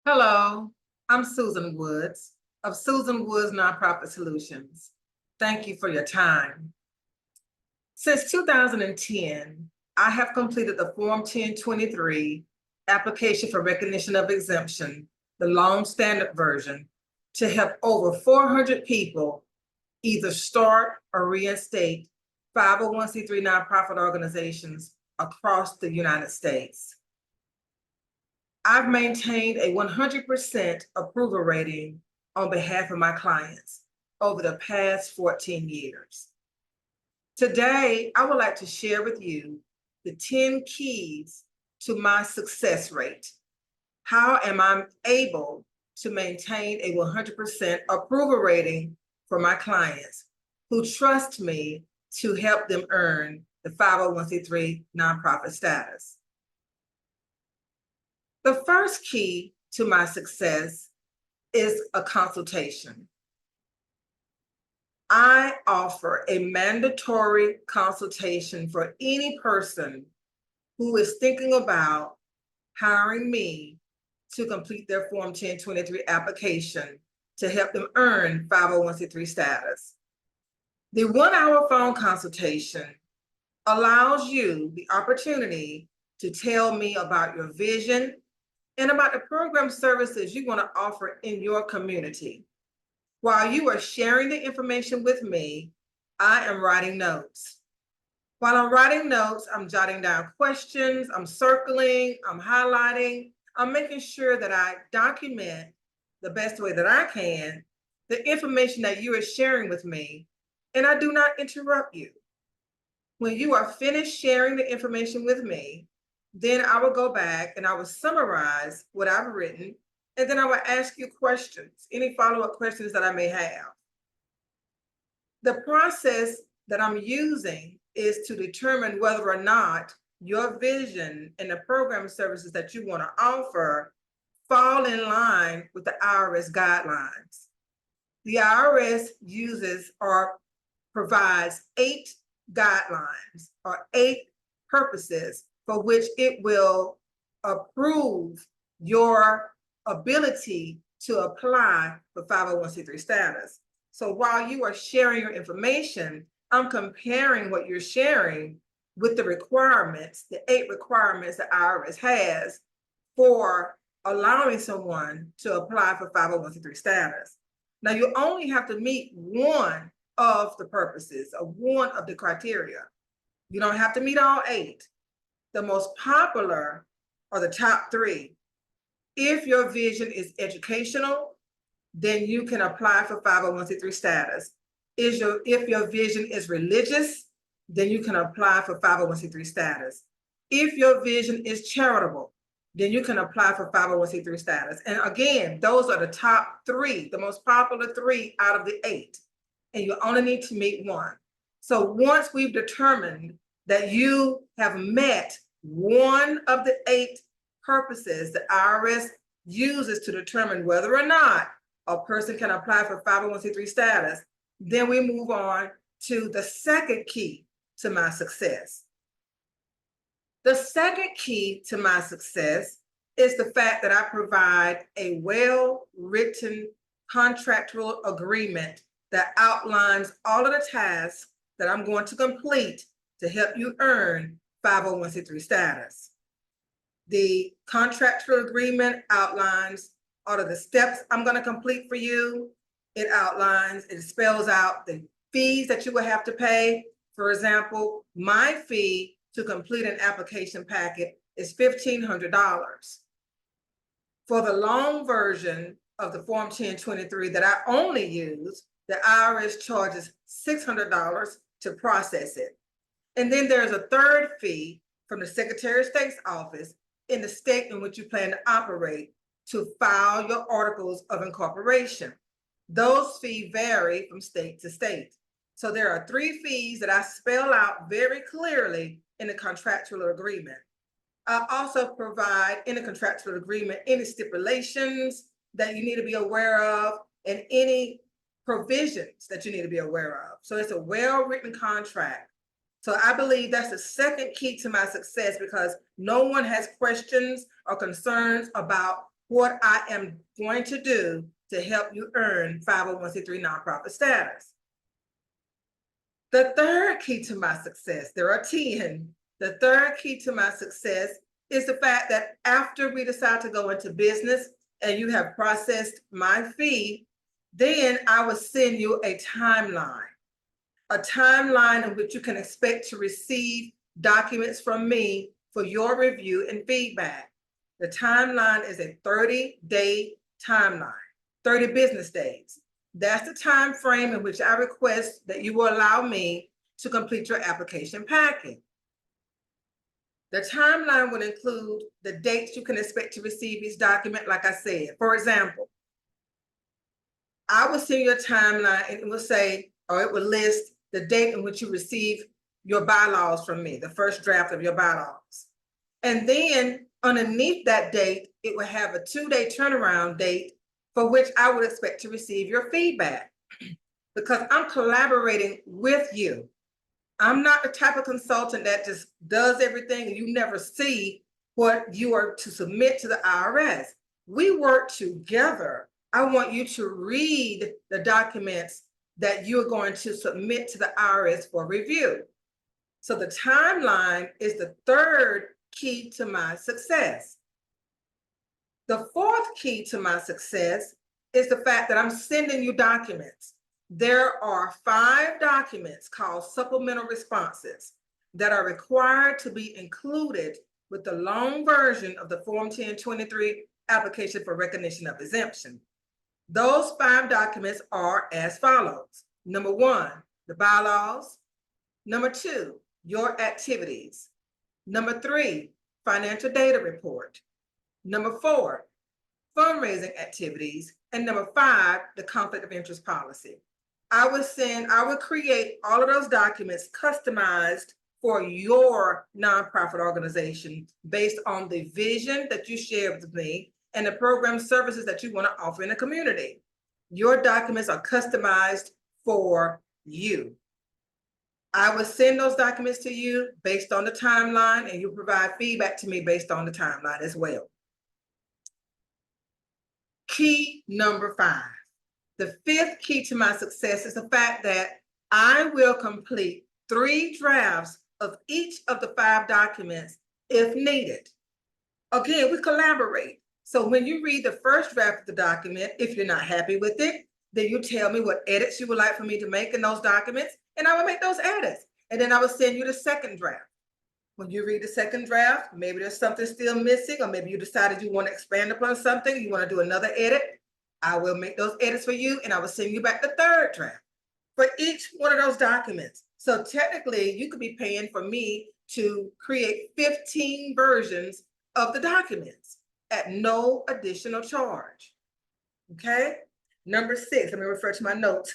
Hello, I'm Susan Woods of Susan Woods Nonprofit Solutions. Thank you for your time. Since 2010, I have completed the Form 1023 application for recognition of exemption, the long standard version, to help over 400 people either start or reinstate 501c3 nonprofit organizations across the United States. I've maintained a 100% approval rating on behalf of my clients over the past 14 years. Today, I would like to share with you the 10 keys to my success rate. How am I able to maintain a 100% approval rating for my clients who trust me to help them earn the 501c3 nonprofit status? The first key to my success is a consultation. I offer a mandatory consultation for any person who is thinking about hiring me to complete their Form 1023 application to help them earn 501c3 status. The 1-hour phone consultation allows you the opportunity to tell me about your vision and about the program services you want to offer in your community. While you are sharing the information with me, I am writing notes. While I'm writing notes, I'm jotting down questions, I'm circling, I'm highlighting, I'm making sure that I document the best way that I can the information that you are sharing with me, and I do not interrupt you. When you are finished sharing the information with me, then I will go back and I will summarize what I've written, and then I will ask you questions, any follow-up questions that I may have. The process that I'm using is to determine whether or not your vision and the program services that you want to offer fall in line with the IRS guidelines. The IRS uses or provides 8 guidelines or 8 purposes for which it will approve your ability to apply for 501c3 status. So while you are sharing your information, I'm comparing what you're sharing with the requirements, the 8 requirements the IRS has for allowing someone to apply for 501c3 status. Now, you only have to meet one of the purposes or one of the criteria. You don't have to meet all 8. The most popular are the top 3. If your vision is educational, then you can apply for 501c3 status. If your vision is religious, then you can apply for 501c3 status. If your vision is charitable, then you can apply for 501c3 status. And again, those are the top 3, the most popular 3 out of the 8. And you only need to meet one. So once we've determined that you have met one of the 8 purposes the IRS uses to determine whether or not a person can apply for 501c3 status, then we move on to the second key to my success. The second key to my success is the fact that I provide a well-written contractual agreement that outlines all of the tasks that I'm going to complete to help you earn 501c3 status. The contractual agreement outlines all of the steps I'm going to complete for you. It spells out the fees that you will have to pay. For example, my fee to complete an application packet is $1,500. For the long version of the Form 1023 that I only use, the IRS charges $600 to process it. And then there's a third fee from the Secretary of State's office in the state in which you plan to operate to file your articles of incorporation. Those fees vary from state to state. So there are 3 fees that I spell out very clearly in the contractual agreement. I also provide in the contractual agreement any stipulations that you need to be aware of and any provisions that you need to be aware of. So it's a well-written contract. So I believe that's the second key to my success, because no one has questions or concerns about what I am going to do to help you earn 501c3 nonprofit status. The third key to my success, there are 10. The third key to my success is the fact that after we decide to go into business and you have processed my fee, then I will send you a timeline in which you can expect to receive documents from me for your review and feedback. The timeline is a 30-day timeline, 30 business days. That's the time frame in which I request that you will allow me to complete your application packet. The timeline will include the dates you can expect to receive each document, like I said. For example, I will send you a timeline and it will say, or it will list the date in which you receive your bylaws from me, the first draft of your bylaws. And then underneath that date, it will have a 2-day turnaround date for which I would expect to receive your feedback, because I'm collaborating with you. I'm not the type of consultant that just does everything and you never see what you are to submit to the IRS. We work together. I want you to read the documents that you're going to submit to the IRS for review. So the timeline is the third key to my success. The fourth key to my success is the fact that I'm sending you documents. There are 5 documents called supplemental responses that are required to be included with the long version of the Form 1023 application for recognition of exemption. Those 5 documents are as follows. Number 1, the bylaws. Number 2, your activities. Number 3, financial data report. Number 4, fundraising activities. And number 5, the conflict of interest policy. I will create all of those documents customized for your nonprofit organization based on the vision that you share with me and the program services that you want to offer in the community. Your documents are customized for you. I will send those documents to you based on the timeline, and you provide feedback to me based on the timeline as well. Key number 5. The 5th key to my success is the fact that I will complete 3 drafts of each of the 5 documents if needed. Again, we collaborate. So when you read the first draft of the document, if you're not happy with it, then you tell me what edits you would like for me to make in those documents, and I will make those edits. And then I will send you the second draft. When you read the second draft, maybe there's something still missing, or maybe you decided you want to expand upon something, you want to do another edit. I will make those edits for you, and I will send you back the third draft for each one of those documents. So technically, you could be paying for me to create 15 versions of the documents at no additional charge. Okay? Number 6, let me refer to my notes.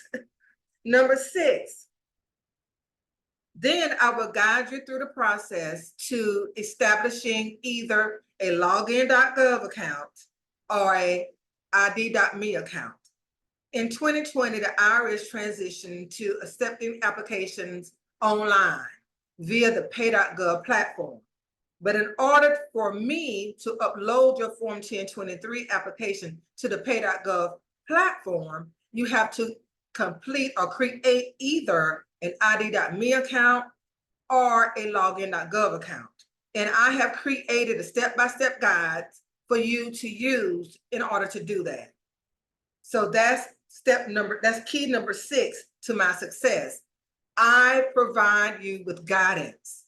Number 6, then I will guide you through the process to establishing either a login.gov account or a ID.me account. In 2020, the IRS transitioned to accepting applications online via the pay.gov platform. But in order for me to upload your Form 1023 application to the pay.gov platform, you have to complete or create either an ID.me account or a login.gov account. And I have created a step-by-step guide for you to use in order to do that. So that's key number 6 to my success. I provide you with guidance.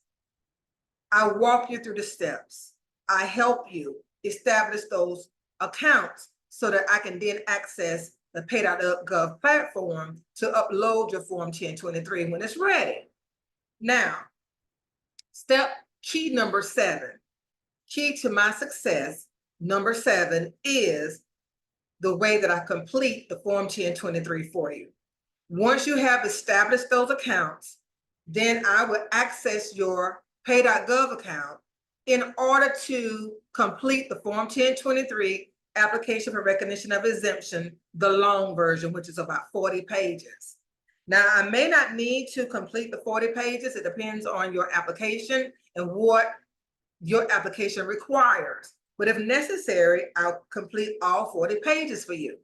I walk you through the steps. I help you establish those accounts so that I can then access the pay.gov platform to upload your Form 1023 when it's ready. Now, key number 7. Key to my success, number 7, is the way that I complete the Form 1023 for you. Once you have established those accounts, then I will access your pay.gov account in order to complete the Form 1023 application for recognition of exemption, the long version, which is about 40 pages. Now, I may not need to complete the 40 pages. It depends on your application and what your application requires. But if necessary, I'll complete all 40 pages for you.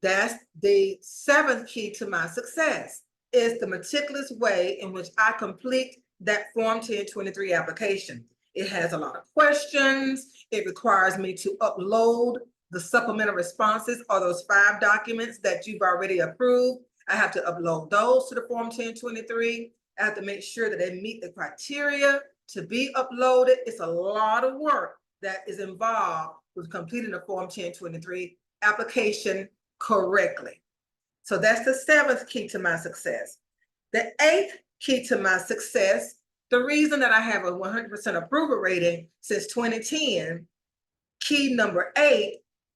That's the 7th key to my success, is the meticulous way in which I complete that Form 1023 application. It has a lot of questions. It requires me to upload the supplemental responses, or those 5 documents that you've already approved. I have to upload those to the Form 1023. I have to make sure that they meet the criteria to be uploaded. It's a lot of work that is involved with completing the Form 1023 application correctly. So that's the 7th key to my success. The 8th key to my success, the reason that I have a 100% approval rating since 2010, key number 8,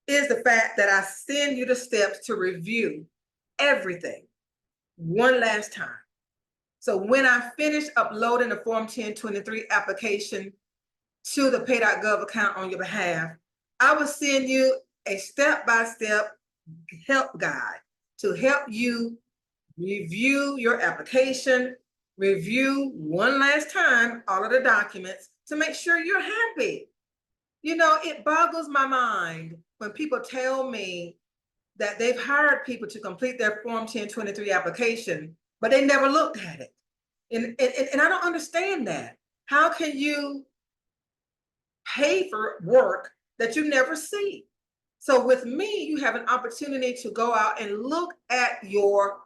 is the fact that I send you the steps to review everything one last time. So when I finish uploading the Form 1023 application to the pay.gov account on your behalf, I will send you a step-by-step help guide to help you review your application, review one last time all of the documents to make sure you're happy. You know, it boggles my mind when people tell me that they've hired people to complete their Form 1023 application, but they never looked at it. And I don't understand that. How can you pay for work that you never see? So with me, you have an opportunity to go out and look at your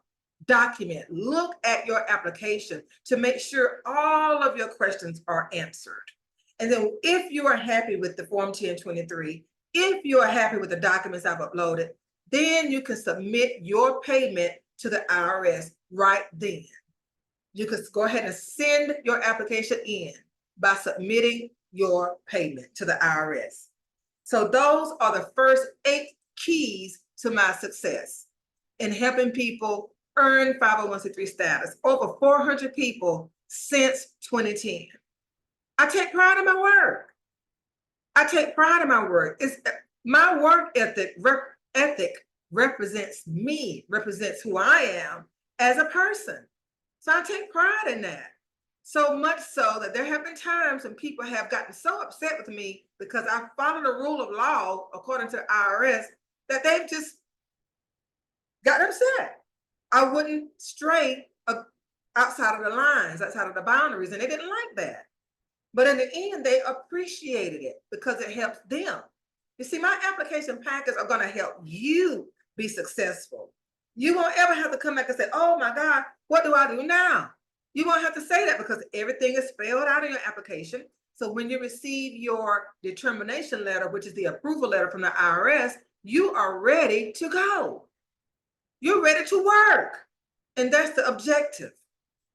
document, look at your application to make sure all of your questions are answered. And then if you are happy with the Form 1023, if you are happy with the documents I've uploaded, then you can submit your payment to the IRS right then. You can go ahead and send your application in by submitting your payment to the IRS. So those are the first 8 keys to my success in helping people earn 501c3 status. Over 400 people since 2010. I take pride in my work. I take pride in my work. It's my work ethic represents me, represents who I am as a person. So I take pride in that. So much so that there have been times when people have gotten so upset with me because I follow the rule of law according to the IRS that they've just gotten upset. I wouldn't stray outside of the lines, outside of the boundaries, and they didn't like that. But in the end, they appreciated it because it helps them. You see, my application packets are going to help you be successful. You won't ever have to come back and say, oh my God, what do I do now? You won't have to say that because everything is spelled out in your application. So when you receive your determination letter, which is the approval letter from the IRS, you are ready to go. You're ready to work. And that's the objective.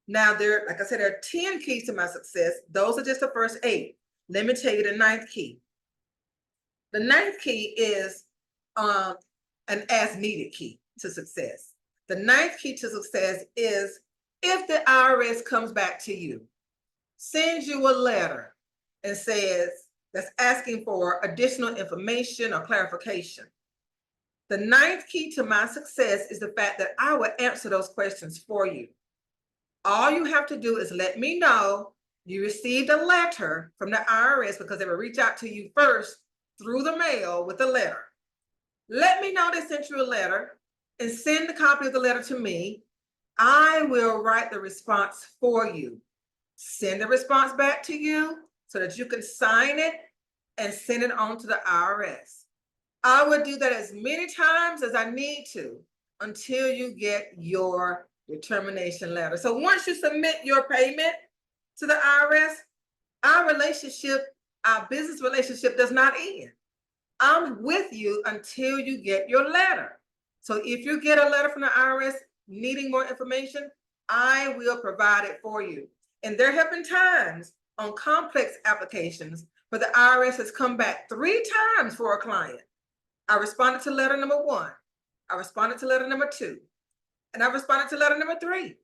Now, like I said, there are 10 keys to my success. Those are just the first 8. Let me tell you the 9th key. The 9th key is an as-needed key to success. The 9th key to success is if the IRS comes back to you, sends you a letter and says, that's asking for additional information or clarification. The 9th key to my success is the fact that I will answer those questions for you. All you have to do is let me know you received a letter from the IRS because they will reach out to you first through the mail with a letter. Let me know they sent you a letter and send a copy of the letter to me. I will write the response for you. Send the response back to you so that you can sign it and send it on to the IRS. I would do that as many times as I need to until you get your determination letter. So once you submit your payment to the IRS, our business relationship does not end. I'm with you until you get your letter. So if you get a letter from the IRS needing more information, I will provide it for you. And there have been times on complex applications where the IRS has come back 3 times for a client. I responded to letter number 1. I responded to letter number 2. And I responded to letter number 3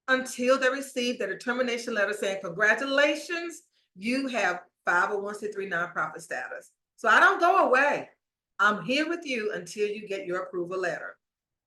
until they received their determination letter saying, congratulations, you have 501c3 nonprofit status. So I don't go away. I'm here with you until you get your approval letter.